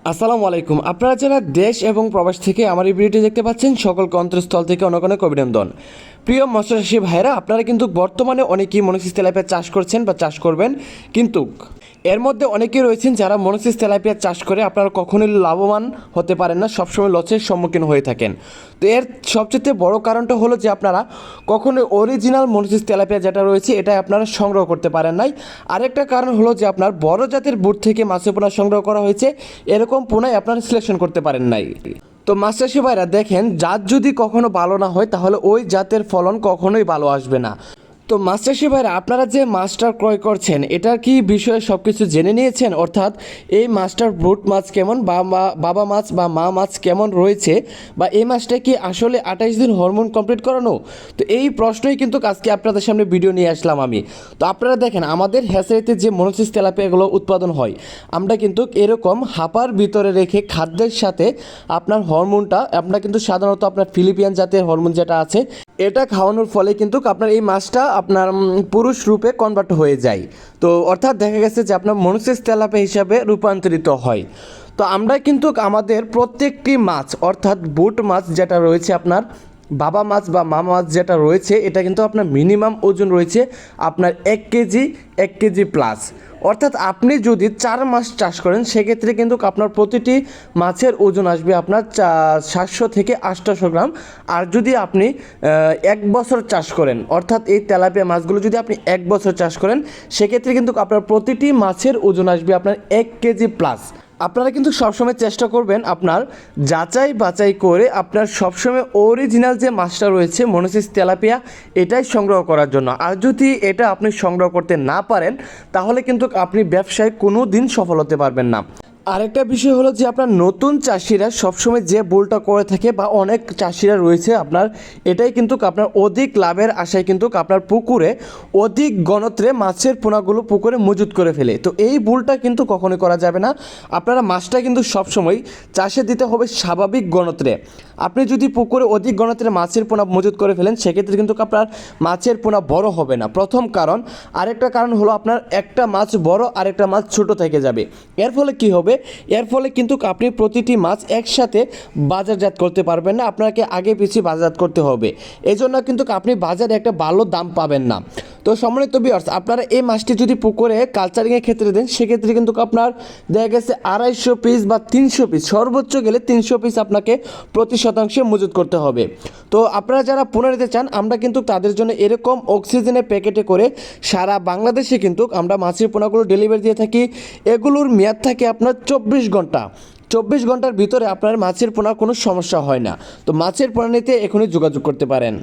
আসসালামু আলাইকুম। আপনারা যারা দেশ এবং প্রবাস থেকে আমার এই ভিডিওটি দেখতে পাচ্ছেন সকলকে অন্তরস্থল থেকে অনেক অনেক অভিনন্দন। প্রিয় মৎস্যচাষী ভাইরা, আপনারা কিন্তু বর্তমানে অনেকেই মনোসিস তেলাপিয়া চাষ করছেন বা চাষ করবেন, কিন্তু এর মধ্যে অনেকেই রয়েছেন যারা মনোসিস তেলাপিয়া চাষ করে আপনারা কখনোই লাভবান হতে পারেন না, সবসময় লসের সম্মুখীন হয়ে থাকেন। তো এর সবচেয়ে বড় কারণটা হলো যে আপনারা কখনোই অরিজিনাল মনোসিস তেলাপিয়া যেটা রয়েছে এটা আপনারা সংগ্রহ করতে পারেন নাই। আরেকটা কারণ হলো যে আপনার বড় জাতের বুট থেকে মাছের পোনা সংগ্রহ করা হয়েছে, এরকম পোনাই আপনারা সিলেকশন করতে পারেন নাই। তো মাছ চাষি ভাইরা দেখেন, জাত যদি কখনো ভালো না হয় তাহলে ওই জাতের ফলন কখনোই ভালো আসবে না। তো মাছ চাষি ভাইরা, আপনারা যে মাছটা ক্রয় করছেন এটার কি বিষয়ে সব কিছু জেনে নিয়েছেন? অর্থাৎ এই মাছটার ব্রুট মাছ কেমন, বা বাবা মাছ বা মা মাছ কেমন রয়েছে, বা এই মাছটা কি আসলে 28 দিন হরমোন কমপ্লিট করানো? তো এই প্রশ্নই কিন্তু আজকে আপনাদের সামনে ভিডিও নিয়ে আসলাম আমি। তো আপনারা দেখেন, আমাদের হ্যাচারিতে যে মনোসিস তেলাপিয়াগুলো উৎপাদন হয়, আমরা কিন্তু এরকম হাপার ভিতরে রেখে খাদ্যের সাথে আপনার হরমোনটা, আমরা কিন্তু সাধারণত আপনার ফিলিপিয়ান জাতের হরমোন যেটা আছে এটা খাওয়ানোর ফলে কিন্তু আপনার এই মাছটা আপনার পুরুষ রূপে কনভার্ট হয়ে যায়। তো অর্থাৎ দেখা গেছে যে আপনার মনোসিস তেলাপিয়া হিসাবে রূপান্তরিত হয়। তো আমরা কিন্তু আমাদের প্রত্যেকটি মাছ, অর্থাৎ বুট মাছ যেটা রয়েছে, আপনার বাবা মাছ বা মা মাছ যেটা রয়েছে, এটা কিন্তু আপনার মিনিমাম ওজন রয়েছে আপনার 1 কেজি প্লাস। অর্থাৎ আপনি যদি 4 মাস চাষ করেন সেক্ষেত্রে কিন্তু আপনার প্রতিটি মাছের ওজন আসবে আপনার 700 থেকে 800 গ্রাম। আর যদি আপনি 1 বছর চাষ করেন, অর্থাৎ এই তেলাপিয়া মাছগুলো যদি আপনি 1 বছর চাষ করেন সেক্ষেত্রে কিন্তু আপনার প্রতিটি মাছের ওজন আসবে আপনার 1 কেজি প্লাস। আপনারা কিন্তু সবসময় চেষ্টা করবেন আপনার যাচাই বাছাই করে আপনার সবসময় অরিজিনাল যে মাছটা রয়েছে মনোসিস তেলাপিয়া এটাই সংগ্রহ করার জন্য। আর যদি এটা আপনি সংগ্রহ করতে না পারেন তাহলে কিন্তু আপনি ব্যবসায় কোনো দিন সফল হতে পারবেন না। আরেকটা বিষয় হলো যে আপনার নতুন চাষিরা সবসময় যে ভুলটা করে থাকে, বা অনেক চাষিরা রয়েছে আপনার, এটাই কিন্তু আপনার অধিক লাভের আশায় কিন্তু আপনার পুকুরে অধিক ঘনত্বে মাছের পোনাগুলো পুকুরে মজুত করে ফেলে। তো এই ভুলটা কিন্তু কখনোই করা যাবে না। আপনারা মাছটা কিন্তু সবসময় চাষে দিতে হবে স্বাভাবিক ঘনত্বে। আপনি যদি পুকুরে অধিক ঘনত্বে মাছের পোনা মজুত করে ফেলেন সেক্ষেত্রে কিন্তু আপনার মাছের পোনা বড় হবে না, প্রথম কারণ। আরেকটা কারণ হলো আপনার একটা মাছ বড় আরেকটা মাছ ছোট থেকে যাবে। এর ফলে কি হবে? এর ফলে কিন্তু আপনি প্রতিটি মাছ একসাথে বাজারজাত করতে পারবেন না, আপনাকে আগে পিছিয়ে বাজারজাত করতে হবে। এই জন্য কিন্তু আপনি বাজারে একটা ভালো দাম পাবেন না। তো সম্মানিত ভিউয়ার্স, আপনারা এই মাছটি যদি পুকুরে কালচারিংয়ের ক্ষেত্রে দেন সেক্ষেত্রে কিন্তু আপনার দেখা গেছে 250 পিস বা 300 পিস, সর্বোচ্চ গেলে 300 পিস আপনাকে প্রতি শতাংশে মজুত করতে হবে। তো আপনারা যারা পোনা নিতে চান, আমরা কিন্তু তাদের জন্য এরকম অক্সিজেনের প্যাকেটে করে সারা বাংলাদেশে কিন্তু আমরা মাছের পোনাগুলো ডেলিভারি দিয়ে থাকি। এগুলোর মেয়াদ থাকে আপনার 24 ঘন্টা। 24 ঘন্টার ভিতরে আপনার মাছের পোনার কোনো সমস্যা হয় না। তো মাছের পোনা নিতে এখনই যোগাযোগ করতে পারেন।